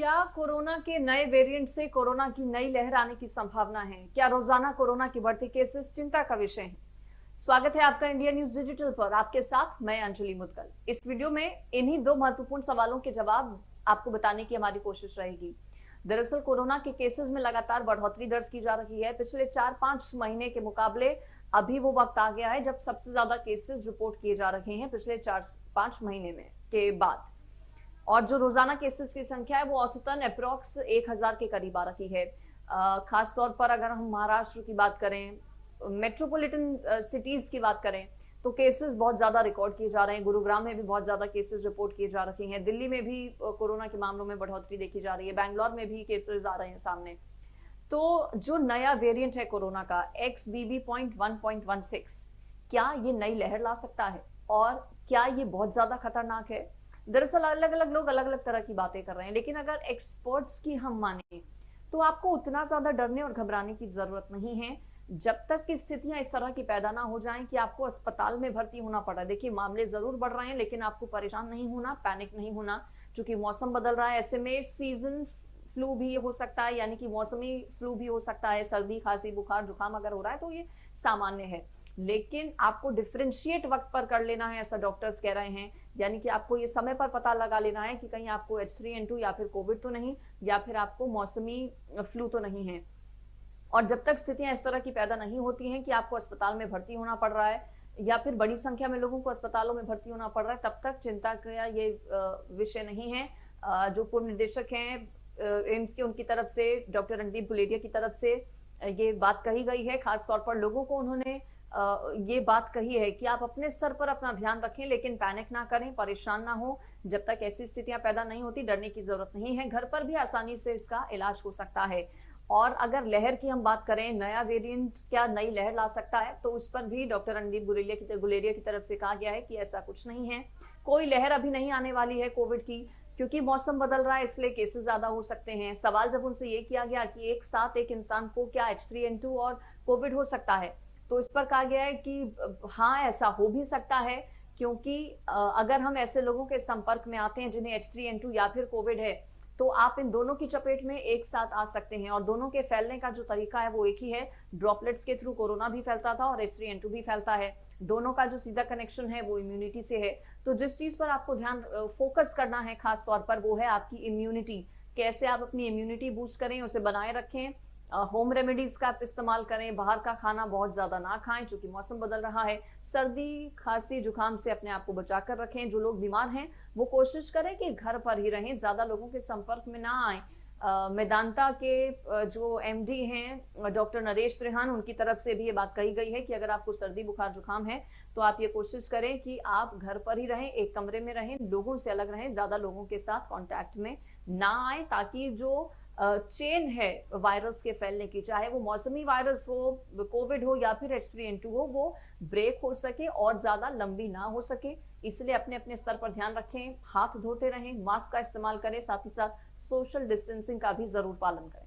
क्या कोरोना के नए वेरिएंट से कोरोना की नई लहर आने की संभावना है? क्या रोजाना कोरोना के बढ़ते केसेस चिंता का विषय हैं? स्वागत है आपका इंडिया न्यूज डिजिटल पर। आपके साथ मैं अंजलि मुदगल। इस वीडियो में इन्हीं दो महत्वपूर्ण सवालों के जवाब आपको बताने की हमारी कोशिश रहेगी। दरअसल कोरोना के केसेस में लगातार बढ़ोतरी दर्ज की जा रही है। पिछले 4-5 महीने के मुकाबले अभी वो वक्त आ गया है जब सबसे ज्यादा केसेस रिपोर्ट किए जा रहे हैं पिछले 4-5 महीने में के बाद। और जो रोजाना केसेस की संख्या है वो औसतन अप्रॉक्स 1000 के करीब आ रही है। खास तौर पर अगर हम महाराष्ट्र की बात करें, मेट्रोपॉलिटन सिटीज की बात करें, तो केसेस बहुत ज्यादा रिकॉर्ड किए जा रहे हैं। गुरुग्राम में भी बहुत ज्यादा केसेस रिपोर्ट किए जा रहे हैं। दिल्ली में भी कोरोना के मामलों में बढ़ोतरी देखी जा रही है। बैंगलोर में भी केसेस आ रहे हैं सामने। तो जो नया वेरिएंट है कोरोना का XBB.1.16, क्या ये नई लहर ला सकता है और क्या ये बहुत ज्यादा खतरनाक है? दरअसल अलग अलग लोग अलग अलग तरह की बातें कर रहे हैं, लेकिन अगर एक्सपर्ट्स की हम माने तो आपको उतना ज्यादा डरने और घबराने की जरूरत नहीं है जब तक कि स्थितियां इस तरह की पैदा ना हो जाएं कि आपको अस्पताल में भर्ती होना पड़ा। देखिए, मामले जरूर बढ़ रहे हैं, लेकिन आपको परेशान नहीं होना, पैनिक नहीं होना, क्योंकि मौसम बदल रहा है। ऐसे में सीजन फ्लू भी हो सकता है, यानी कि मौसमी फ्लू भी हो सकता है। सर्दी, खांसी, बुखार, जुकाम अगर हो रहा है तो ये सामान्य है, लेकिन आपको डिफरेंशिएट वक्त पर कर लेना है, ऐसा डॉक्टर्स कह रहे हैं। यानी कि आपको ये समय पर पता लगा लेना है कि कहीं आपको H3N2 या फिर कोविड तो नहीं, या फिर आपको मौसमी फ्लू तो नहीं है। और जब तक स्थितियां इस तरह की पैदा नहीं होती हैं कि आपको अस्पताल में भर्ती होना पड़ रहा है या फिर बड़ी संख्या में लोगों को अस्पतालों में भर्ती होना पड़ रहा है, तब तक चिंता का ये विषय नहीं है। जो पूर्व निदेशक हैं एम्स के, उनकी तरफ से, डॉक्टर रणदीप गुलेरिया की तरफ से ये बात कही गई है। खासतौर पर लोगों को उन्होंने ये बात कही है कि आप अपने स्तर पर अपना ध्यान रखें, लेकिन पैनिक ना करें, परेशान ना हो। जब तक ऐसी स्थितियां पैदा नहीं होती, डरने की जरूरत नहीं है। घर पर भी आसानी से इसका इलाज हो सकता है। और अगर लहर की हम बात करें, नया वेरिएंट क्या नई लहर ला सकता है, तो उस पर भी डॉक्टर रणदीप गुलेरिया की तरफ से कहा गया है कि ऐसा कुछ नहीं है। कोई लहर अभी नहीं आने वाली है कोविड की, क्योंकि मौसम बदल रहा है, इसलिए केसेस ज्यादा हो सकते हैं। सवाल जब उनसे ये किया गया कि एक साथ एक इंसान को क्या H3N2 और कोविड हो सकता है, तो इस पर कहा गया है कि हाँ, ऐसा हो भी सकता है, क्योंकि अगर हम ऐसे लोगों के संपर्क में आते हैं जिन्हें H3N2 या फिर कोविड है, तो आप इन दोनों की चपेट में एक साथ आ सकते हैं। और दोनों के फैलने का जो तरीका है वो एक ही है। ड्रॉपलेट्स के थ्रू कोरोना भी फैलता था और H3N2 भी फैलता है। दोनों का जो सीधा कनेक्शन है वो इम्यूनिटी से है। तो जिस चीज पर आपको ध्यान फोकस करना है खास तौर पर, वो है आपकी इम्यूनिटी। कैसे आप अपनी इम्यूनिटी बूस्ट करें, उसे बनाए रखें। होम रेमेडीज का आप इस्तेमाल करें। बाहर का खाना बहुत ज्यादा ना खाएं, क्योंकि मौसम बदल रहा है। सर्दी, खांसी, जुकाम से अपने आप को बचा कर रखें। जो लोग बीमार हैं वो कोशिश करें कि घर पर ही रहें, ज्यादा लोगों के संपर्क में ना आए। मेदांता के जो MD हैं डॉक्टर नरेश त्रिहान, उनकी तरफ से भी ये बात कही गई है कि अगर आपको सर्दी, बुखार, जुकाम है तो आप ये कोशिश करें कि आप घर पर ही रहें, एक कमरे में रहें, लोगों से अलग रहें, ज्यादा लोगों के साथ कांटेक्ट में ना आए, ताकि जो चेन है वायरस के फैलने की, चाहे वो मौसमी वायरस हो, कोविड हो या फिर H3N2 हो, वो ब्रेक हो सके और ज्यादा लंबी ना हो सके। इसलिए अपने अपने स्तर पर ध्यान रखें, हाथ धोते रहें, मास्क का इस्तेमाल करें, साथ ही साथ सोशल डिस्टेंसिंग का भी जरूर पालन करें।